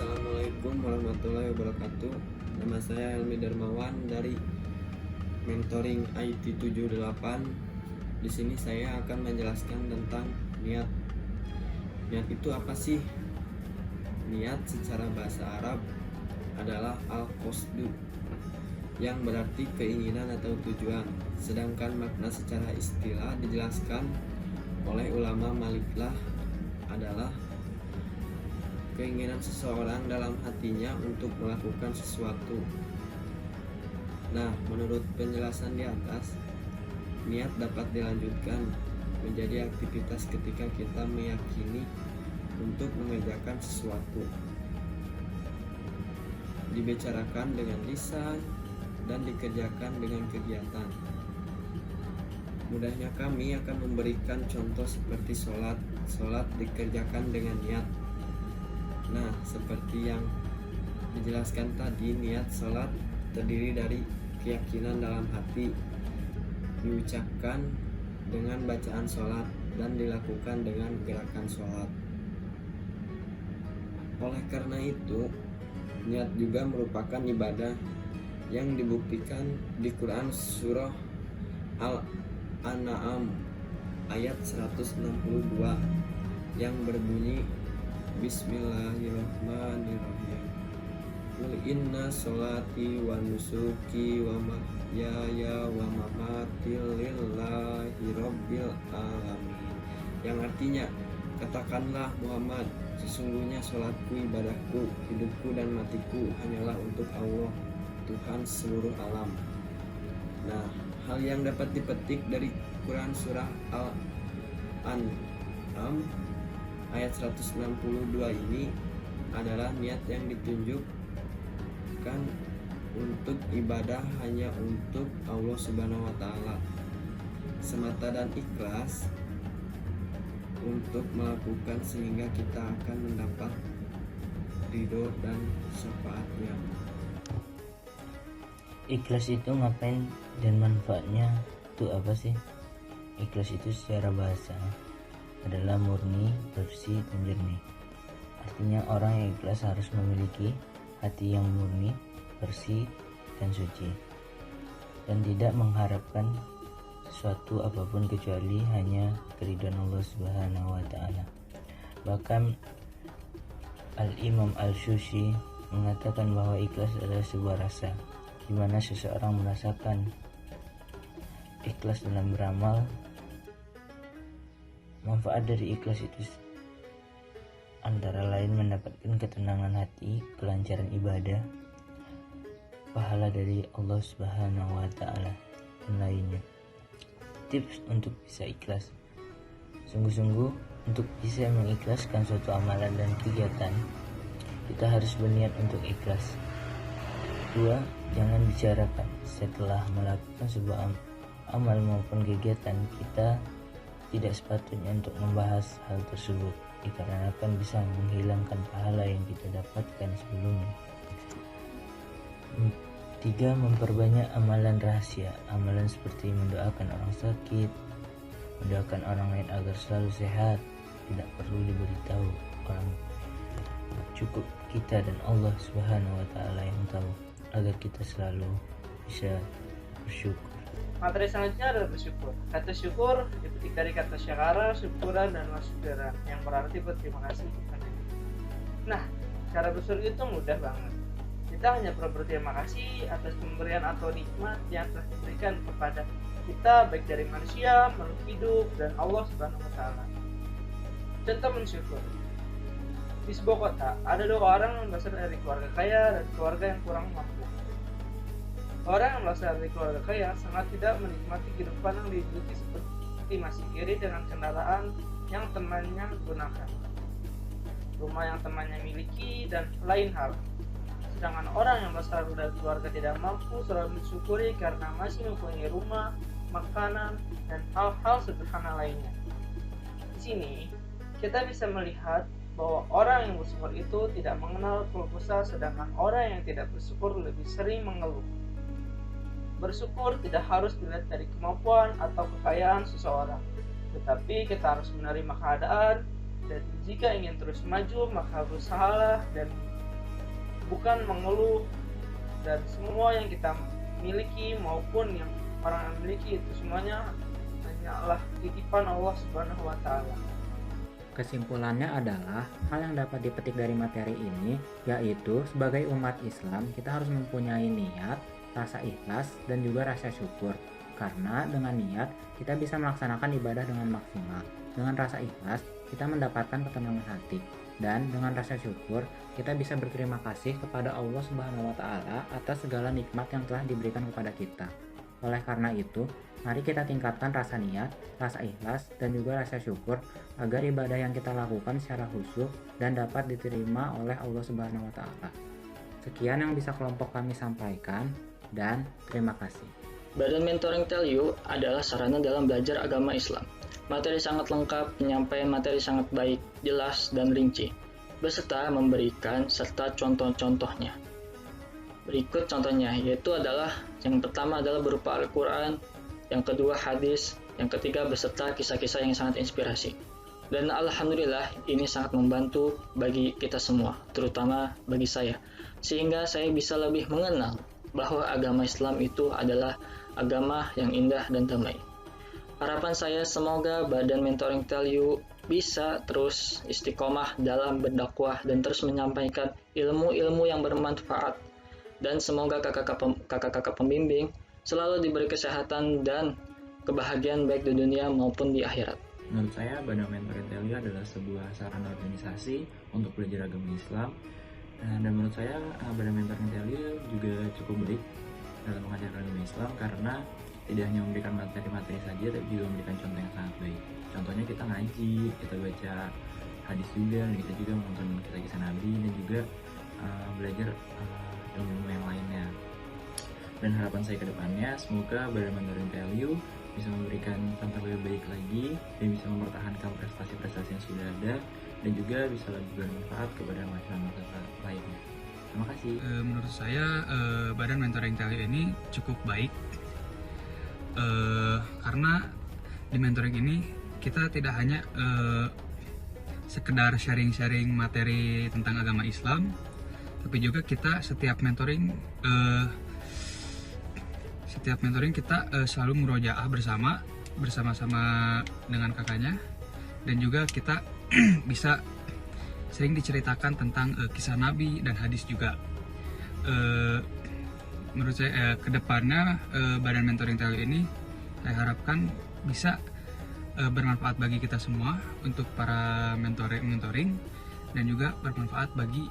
Assalamualaikum warahmatullahi wabarakatuh. Nama saya Helmi Darmawan dari Mentoring IT 78. Di sini saya akan menjelaskan tentang niat. Niat itu apa sih? Niat secara bahasa Arab adalah al-qasdu, yang berarti keinginan atau tujuan. Sedangkan makna secara istilah dijelaskan oleh ulama Maliklah adalah keinginan seseorang dalam hatinya untuk melakukan sesuatu. Nah, menurut penjelasan di atas, niat dapat dilanjutkan menjadi aktivitas ketika kita meyakini untuk mengerjakan sesuatu, dibicarakan dengan lisan dan dikerjakan dengan kegiatan. Mudahnya kami akan memberikan contoh seperti sholat. Sholat dikerjakan dengan niat. Nah, seperti yang dijelaskan tadi, niat sholat terdiri dari keyakinan dalam hati, diucapkan dengan bacaan sholat, dan dilakukan dengan gerakan sholat. Oleh karena itu, niat juga merupakan ibadah yang dibuktikan di Quran surah Al-An'am ayat 162 yang berbunyi, Bismillahirrahmanirrahim. Qul inna sholati wa nusuki wa mahyaya wa mamati lillahi rabbil alamin. Yang artinya, katakanlah Muhammad, sesungguhnya sholatku, ibadahku, hidupku dan matiku hanyalah untuk Allah, Tuhan seluruh alam. Nah, hal yang dapat dipetik dari Quran surah Al-An'am ayat 162 ini adalah niat yang ditunjukkan untuk ibadah hanya untuk Allah Subhanahu wa Ta'ala semata dan ikhlas untuk melakukan, sehingga kita akan mendapat ridho dan syafaatnya. Ikhlas itu ngapain dan manfaatnya itu apa sih? Ikhlas itu secara bahasa adalah murni, bersih, dan jernih. Artinya orang yang ikhlas harus memiliki hati yang murni, bersih, dan suci, dan tidak mengharapkan sesuatu apapun kecuali hanya keridhaan Allah Subhanahu wa Ta'ala. Bahkan Al-Imam Al-Syushi mengatakan bahwa ikhlas adalah sebuah rasa, di mana seseorang merasakan ikhlas dalam beramal. Manfaat dari ikhlas itu antara lain mendapatkan ketenangan hati, kelancaran ibadah, pahala dari Allah Subhanahu wa Ta'ala, dan lainnya. Tips untuk bisa ikhlas: sungguh-sungguh untuk bisa mengikhlaskan suatu amalan dan kegiatan, kita harus berniat untuk ikhlas. 2. Jangan bicarakan. Setelah melakukan sebuah amal maupun kegiatan, kita tidak sepatutnya untuk membahas hal tersebut, dikarenakan bisa menghilangkan pahala yang kita dapatkan sebelumnya. 3. Memperbanyak amalan rahasia. Amalan seperti mendoakan orang sakit, mendoakan orang lain agar selalu sehat, tidak perlu diberitahu orang. Cukup kita dan Allah Subhanahu wa Ta'ala yang tahu, agar kita selalu bisa bersyukur. Materi selanjutnya adalah bersyukur. Kata syukur dipetik dari kata syakara, syukuran, dan masyukuran, yang berarti berterima kasih. Nah, cara bersyukur itu mudah banget. Kita hanya perlu berterima kasih atas pemberian atau nikmat yang telah diberikan kepada kita, baik dari manusia, makhluk hidup, dan Allah Subhanahu wa Ta'ala. Contoh mensyukur. Di sebuah kota, ada 2 orang yang berasal dari keluarga kaya dan keluarga yang kurang mampu. Orang yang berasal dari keluarga kaya sangat tidak menikmati kehidupan yang dihidupi, seperti masih iri dengan kendaraan yang temannya gunakan, rumah yang temannya miliki, dan lain hal. Sedangkan orang yang berasal dari keluarga tidak mampu selalu mensyukuri karena masih mempunyai rumah, makanan, dan hal-hal sederhana lainnya. Di sini kita bisa melihat bahwa orang yang bersyukur itu tidak mengenal keluh kesah, sedangkan orang yang tidak bersyukur lebih sering mengeluh. Bersyukur tidak harus dilihat dari kemampuan atau kekayaan seseorang, tetapi kita harus menerima keadaan, dan jika ingin terus maju maka berusahalah dan bukan mengeluh, dan semua yang kita miliki maupun yang orang miliki itu semuanya hanyalah titipan Allah Subhanahu wa taala. Kesimpulannya adalah hal yang dapat dipetik dari materi ini yaitu sebagai umat Islam kita harus mempunyai niat, rasa ikhlas, dan juga rasa syukur. Karena dengan niat kita bisa melaksanakan ibadah dengan maksimal. Dengan rasa ikhlas kita mendapatkan ketenangan hati. Dan dengan rasa syukur kita bisa berterima kasih kepada Allah Subhanahu wa taala atas segala nikmat yang telah diberikan kepada kita. Oleh karena itu, mari kita tingkatkan rasa niat, rasa ikhlas, dan juga rasa syukur agar ibadah yang kita lakukan secara khusyuk dan dapat diterima oleh Allah Subhanahu wa taala. Sekian yang bisa kelompok kami sampaikan dan terima kasih. Badan Mentoring Tell You adalah sarana dalam belajar agama Islam. Materi sangat lengkap, penyampaian materi sangat baik, jelas, dan rinci, beserta memberikan serta contoh-contohnya. Berikut contohnya, yaitu adalah yang pertama adalah berupa Al-Quran, yang kedua hadis, yang ketiga beserta kisah-kisah yang sangat inspirasi. Dan alhamdulillah ini sangat membantu bagi kita semua, terutama bagi saya, sehingga saya bisa lebih mengenal bahwa agama Islam itu adalah agama yang indah dan damai. Harapan saya semoga Badan Mentoring Tell You bisa terus istiqomah dalam berdakwah dan terus menyampaikan ilmu-ilmu yang bermanfaat, dan semoga kakak-kakak pembimbing selalu diberi kesehatan dan kebahagiaan baik di dunia maupun di akhirat. Menurut saya, Badan Mentoring Tell You adalah sebuah sarana organisasi untuk belajar agama Islam. Dan menurut saya, Badan Mentoring Tell You juga cukup baik dalam mengajarkan agama Islam karena tidak hanya memberikan materi-materi saja, tapi juga memberikan contoh yang sangat baik. Contohnya kita ngaji, kita baca hadis juga, dan kita juga menonton kisah-kisah Nabi, dan juga belajar ilmu yang lainnya. Dan harapan saya ke depannya, semoga Badan Mentoring Tell You bisa memberikan contoh lebih baik lagi dan bisa mempertahankan prestasi-prestasi yang sudah ada, dan juga bisa lebih bermanfaat kepada masyarakat lainnya. Terima kasih. Menurut saya Badan Mentoring Tell You ini cukup baik karena di mentoring ini kita tidak hanya sekedar sharing-sharing materi tentang agama Islam, tapi juga kita setiap mentoring kita selalu murojaah bersama-sama dengan kakaknya, dan juga kita bisa sering diceritakan tentang kisah Nabi dan hadis juga. Menurut saya kedepannya Badan Mentoring Tell You ini saya harapkan bisa bermanfaat bagi kita semua untuk para mentoring dan juga bermanfaat bagi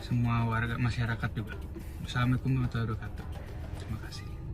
semua warga masyarakat juga. Assalamualaikum warahmatullahi wabarakatuh. Terima kasih.